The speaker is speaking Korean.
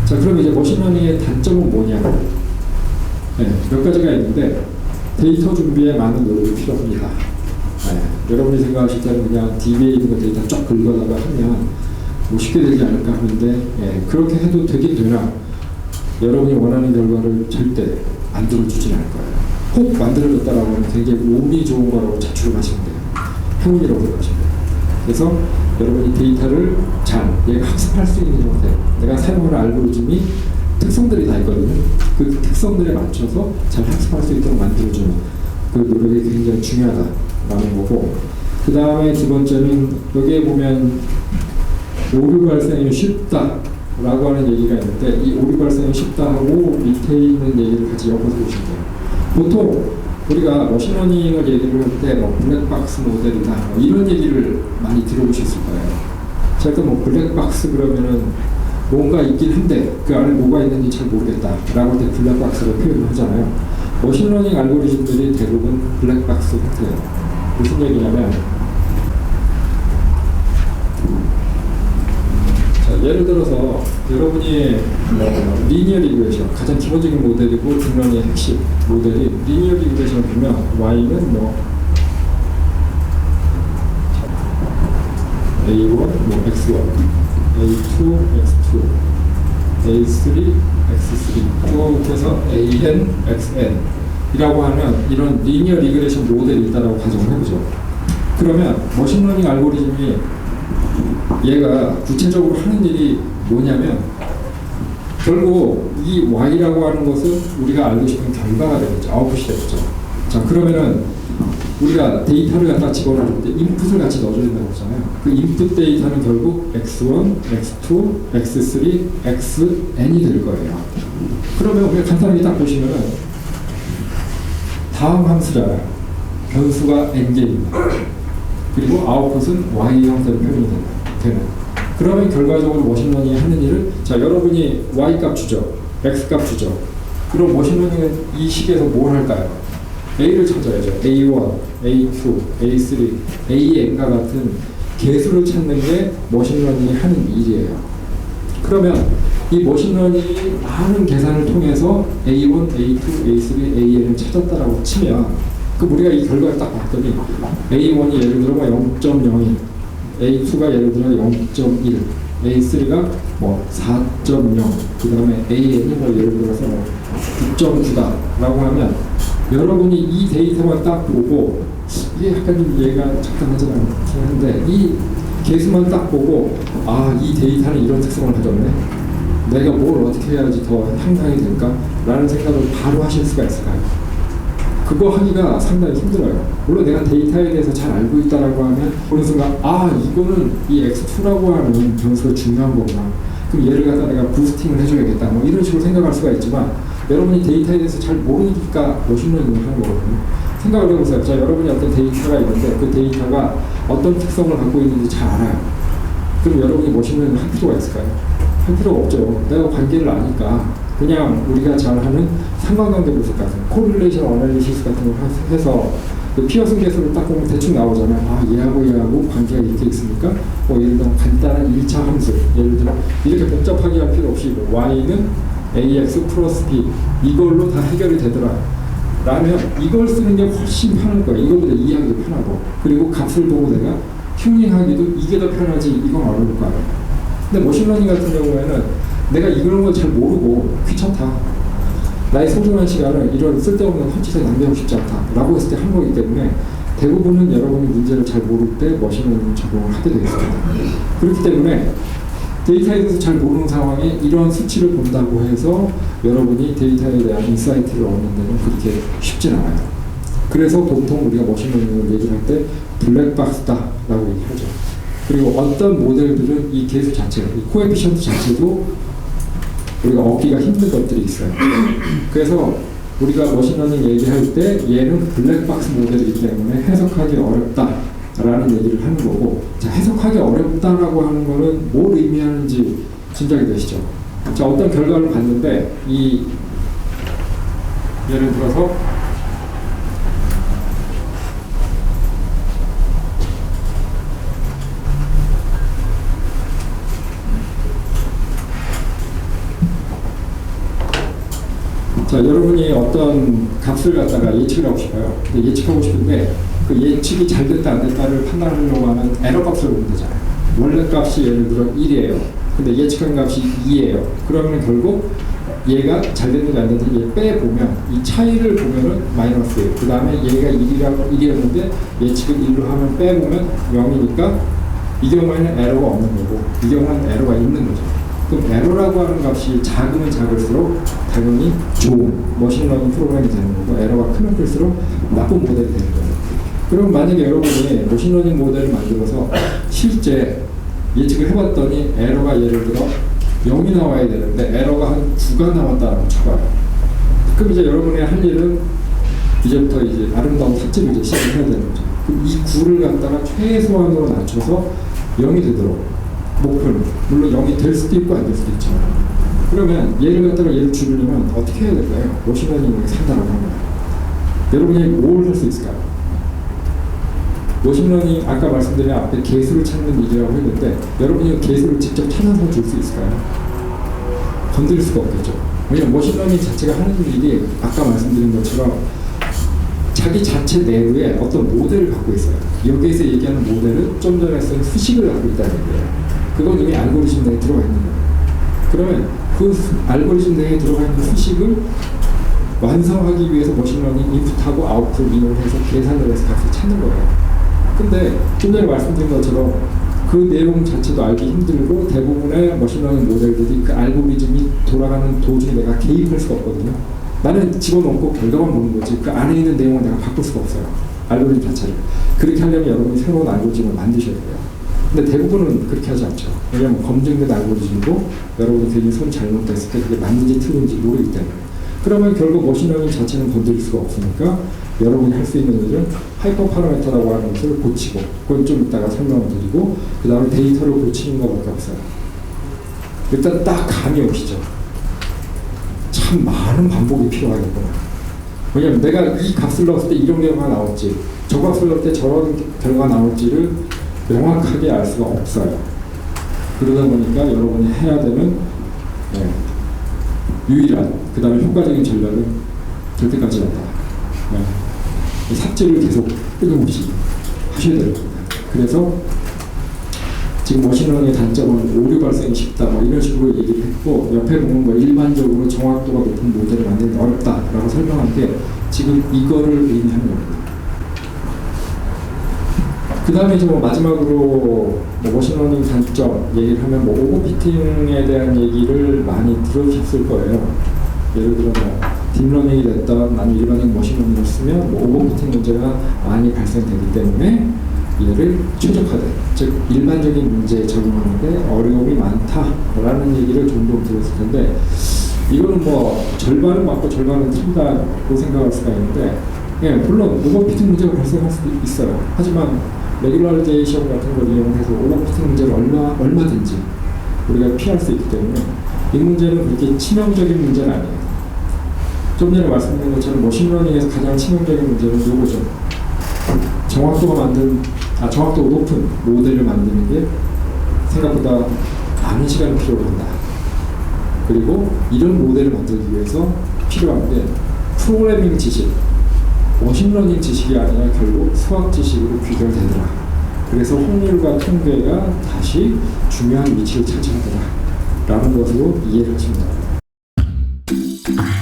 자, 그럼 이제 머신러닝의 단점은 뭐냐? 네, 몇 가지가 있는데 데이터 준비에 많은 노력이 필요합니다. 여러분이 생각하실 때는 그냥 DB에 있는 거 데이터 쫙 긁어다가 하면 뭐 쉽게 되지 않을까 하는데 그렇게 해도 되긴 되나 여러분이 원하는 결과를 절대 만들어주진 않을 거예요. 혹 만들어졌다라고 하면 굉장히 운이 좋은 거라고 자축을 하시면 돼요. 행운이라고 생각하시면 돼요. 그래서 여러분이 데이터를 잘 얘가 학습할 수 있는 형태, 내가 사용하는 알고리즘이 특성들이 다 있거든요. 그 특성들에 맞춰서 잘 학습할 수 있도록 만들어주는 그 노력이 굉장히 중요하다라는 거고, 그 다음에 두 번째는 여기에 보면 오류 발생이 쉽다라고 하는 얘기가 있는데, 이 오류 발생이 쉽다 하고 밑에 있는 얘기를 같이 엮어서 보시면 돼요. 보통 우리가 머신러닝을 얘기를 할 때 뭐 블랙박스 모델이다 뭐 이런 얘기를 많이 들어보셨을 거예요. 제가 뭐 블랙박스 그러면은 뭔가 있긴 한데 그 안에 뭐가 있는지 잘 모르겠다 라고 할 때 블랙박스로 표현을 하잖아요. 머신러닝 알고리즘들이 대부분 블랙박스 형태예요. 무슨 얘기냐면, 자, 예를 들어서 여러분이 리니어 리그레이션 가장 기본적인 모델이고 딥러닝의 핵심 모델이 리니어 리그레이션을 보면 y는 뭐 a1, 뭐 x1, a2, x2, a3, x3 또 해서 an, xn 이라고 하는 이런 리니어 리그레이션 모델이 있다고 가정을 해보죠. 그러면 머신러닝 알고리즘이 얘가 구체적으로 하는 일이 뭐냐면 결국 이 y라고 하는 것은 우리가 알고 싶은 결과가 되겠죠. 아웃풋이 되겠죠. 자, 그러면은 우리가 데이터를 갖다 집어넣을 때 인풋을 같이 넣어줘야 된다고 했잖아요. 그 인풋 데이터는 결국 x1, x2, x3, xn이 될 거예요. 그러면 우리가 간단하게 딱 보시면은 다음 함수잖아요. 변수가 n개입니다. 그리고 아웃풋은 y 형태로 표현이 되는. 그러면 결과적으로 머신러닝이 하는 일을, 자, 여러분이 y 값 주죠, x 값 주죠. 그럼 머신러닝은 이 식에서 뭘 할까요? a를 찾아야죠. a1, a2, a3, an과 같은 개수를 찾는 게 머신러닝이 하는 일이에요. 그러면 이 머신러닝이 많은 계산을 통해서 a1, a2, a3, an을 찾았다라고 치면 그 우리가 이 결과를 딱 봤더니 a1이 예를 들어 0.01, a2가 예를 들어 0.1, a3가 뭐 4.0, 그 다음에 an이 뭐 예를 들어서 뭐 9.9다라고 하면 여러분이 이 데이터만 딱 보고, 이게 약간 좀 이해가 잠깐하지 않긴 한데 이 개수만 딱 보고 아, 이 데이터는 이런 특성을 가졌네, 내가 뭘 어떻게 해야지 더 향상이 될까? 라는 생각을 바로 하실 수가 있을까요? 그거 하기가 상당히 힘들어요. 물론 내가 데이터에 대해서 잘 알고 있다라고 하면 어느 순간 아, 이거는 이 x2라고 하는 변수가 중요한 거구나, 그럼 얘를 갖다 내가 부스팅을 해줘야겠다 뭐 이런 식으로 생각할 수가 있지만, 여러분이 데이터에 대해서 잘 모르니까 머신러닝을 하는 거거든요. 생각을 해보세요. 자, 여러분이 어떤 데이터가 있는데 그 데이터가 어떤 특성을 갖고 있는지 잘 알아요. 그럼 여러분이 머신러닝을 할 필요가 있을까요? 할 필요가 없죠. 내가 관계를 아니까 그냥 우리가 잘 하는 상관관계 분석 같은 코릴레이션 어널리시스 같은 걸 해서 그 피어슨 개수를 딱 보면 대충 나오잖아요. 아, 얘하고 얘하고 관계가 이렇게 있으니까 예를 들어 간단한 1차 함수, 예를 들어 이렇게 복잡하게 할 필요 없이 y는 ax 플러스 b 이걸로 다 해결이 되더라 라면 이걸 쓰는 게 훨씬 편할 거예요. 이거보다 이해하기도 편하고, 그리고 값을 보고 내가 튜닝하기도 이게 더 편하지 이건 어려울 거예요. 근데 머신러닝 같은 경우에는 내가 이런 걸 잘 모르고 귀찮다, 나의 소중한 시간을 이런 쓸데없는 헛짓에 낭비하고 싶지 않다 라고 했을 때 한 거기 때문에 대부분은 여러분이 문제를 잘 모를 때 머신러닝 적용을 하게 되어 있습니다. 그렇기 때문에 데이터에 대해서 잘 모르는 상황에 이러한 수치를 본다고 해서 여러분이 데이터에 대한 인사이트를 얻는 데는 그렇게 쉽진 않아요. 그래서 보통 우리가 머신러닝을 얘기할 때 블랙박스다 라고 얘기하죠. 그리고 어떤 모델들은 이 개수 자체, 이 코에피션트 자체도 우리가 얻기가 힘든 것들이 있어요. 그래서 우리가 머신러닝 얘기할 때 얘는 블랙박스 모델이기 때문에 해석하기 어렵다 라는 얘기를 하는 거고, 자, 해석하기 어렵다라고 하는 거는 뭘 의미하는지 짐작이 되시죠? 자, 어떤 결과를 봤는데 이 예를 들어서 여러분이 어떤 값을 갖다가 예측을 하고 싶어요. 근데 예측하고 싶은데 그 예측이 잘 됐다 안 됐다를 판단하려고 하면 에러 값을 보면 되잖아요. 원래 값이 예를 들어 1이에요. 근데 예측한 값이 2예요. 그러면 결국 얘가 잘 됐는지 안 됐는지 얘 빼보면 이 차이를 보면은 마이너스예요. 그 다음에 얘가 1이었는데 예측을 1로 하면 빼보면 0이니까 이 경우에는 에러가 없는 거고 이 경우는 에러가 있는 거죠. 그럼 에러라고 하는 값이 작으면 작을수록 당연히 좋은 머신러닝 프로그램이 되는 거고 에러가 크면 클수록 나쁜 모델이 되는 거예요. 그럼 만약에 여러분이 머신러닝 모델을 만들어서 실제 예측을 해봤더니 에러가 예를 들어 0이 나와야 되는데 에러가 한 9가 나왔다라고 쳐봐요. 그럼 이제 여러분이 할 일은 이제부터 이제 아름다운 삽질을 이제 시작을 해야 되는 거죠. 그럼 이 9를 갖다가 최소한으로 낮춰서 0이 되도록 목표는 물론 0이 될 수도 있고 안 될 수도 있지만 그러면 얘를 갖다가 얘를 줄이려면 어떻게 해야 될까요? 머신러닝을 산다라고 하면 여러분이 뭘 할 수 있을까요? 머신러닝 아까 말씀드린 앞에 개수를 찾는 일이라고 했는데 여러분이 개수를 직접 찾아서 줄 수 있을까요? 건드릴 수가 없겠죠. 왜냐하면 머신러닝 자체가 하는 일이 아까 말씀드린 것처럼 자기 자체 내부에 어떤 모델을 갖고 있어요. 여기에서 얘기하는 모델은 좀 전에 쓴 수식을 갖고 있다는 거예요. 그건 이미 알고리즘 내에 들어가 있는 거예요. 그러면 그 알고리즘 내에 들어가 있는 수식을 완성하기 위해서 머신러닝 인풋하고 아웃풋 이용을 해서 계산을 해서 값을 찾는 거예요. 근데 좀 전에 말씀드린 것처럼 그 내용 자체도 알기 힘들고 대부분의 머신러닝 모델들이 그 알고리즘이 돌아가는 도중에 내가 개입할 수가 없거든요. 나는 집어넣고 결과만 보는 거지 그 안에 있는 내용을 내가 바꿀 수가 없어요. 알고리즘 자체를. 그렇게 하려면 여러분이 새로운 알고리즘을 만드셔야 돼요. 근데 대부분은 그렇게 하지 않죠. 왜냐하면 검증된 알고리즘도 여러분이 괜히 손 잘못됐을 때 그게 맞는지 틀린지 모르기 때문에. 그러면 결국 머신러닝 자체는 건드릴 수가 없으니까 여러분이 할 수 있는 일은 하이퍼 파라미터라고 하는 것을 고치고 그건 좀 이따가 설명을 드리고 그 다음에 데이터를 고치는 것밖에 없어요. 일단 딱 감이 오시죠. 참 많은 반복이 필요하겠구나. 왜냐면 내가 이 값을 넣었을 때 이런 결과가 나올지 저 값을 넣을 때 저런 결과가 나올지를 명확하게 알 수가 없어요. 그러다 보니까 여러분이 해야 되는 유일한 그 다음에 효과적인 전략은 될 때까지 한다. 삽질을 계속 끊임없이 하셔야 됩니다. 그래서 지금 머신러닝의 단점은 오류 발생이 쉽다 뭐 이런 식으로 얘기를 했고 옆에 보면 뭐 일반적으로 정확도가 높은 모델을 만드는 게 어렵다라고 설명한 게 지금 이거를 의미하는 겁니다. 그 다음에 이제 뭐 마지막으로 뭐 머신러닝 단점 얘기를 하면 뭐 오버피팅에 대한 얘기를 많이 들으셨을 거예요. 예를 들어 뭐 딥러닝이 됐던 아니면 일반적인 머신러닝을 쓰면 뭐 오버피팅 문제가 많이 발생되기 때문에 얘를 최적화된 즉 일반적인 문제에 적용하는데 어려움이 많다라는 얘기를 종종 들었을 텐데 이거는 뭐 절반은 맞고 절반은 틀리다고 생각할 수가 있는데 물론 오버피팅 문제가 발생할 수도 있어요. 하지만 레귤라이제이션 같은 걸 이용해서 오버피팅 문제를 얼마든지 우리가 피할 수 있기 때문에 이 문제는 그렇게 치명적인 문제는 아니에요. 좀 전에 말씀드린 것처럼 머신러닝에서 가장 치명적인 문제는 요거죠. 정확도가 높은 모델을 만드는 게 생각보다 많은 시간이 필요합니다. 그리고 이런 모델을 만들기 위해서 필요한 게 프로그래밍 지식, 머신러닝 지식이 아니라 결국 수학 지식으로 귀결되더라. 그래서 확률과 통계가 다시 중요한 위치를 차지하더라 라는 것으로 이해를 하시면 됩니다.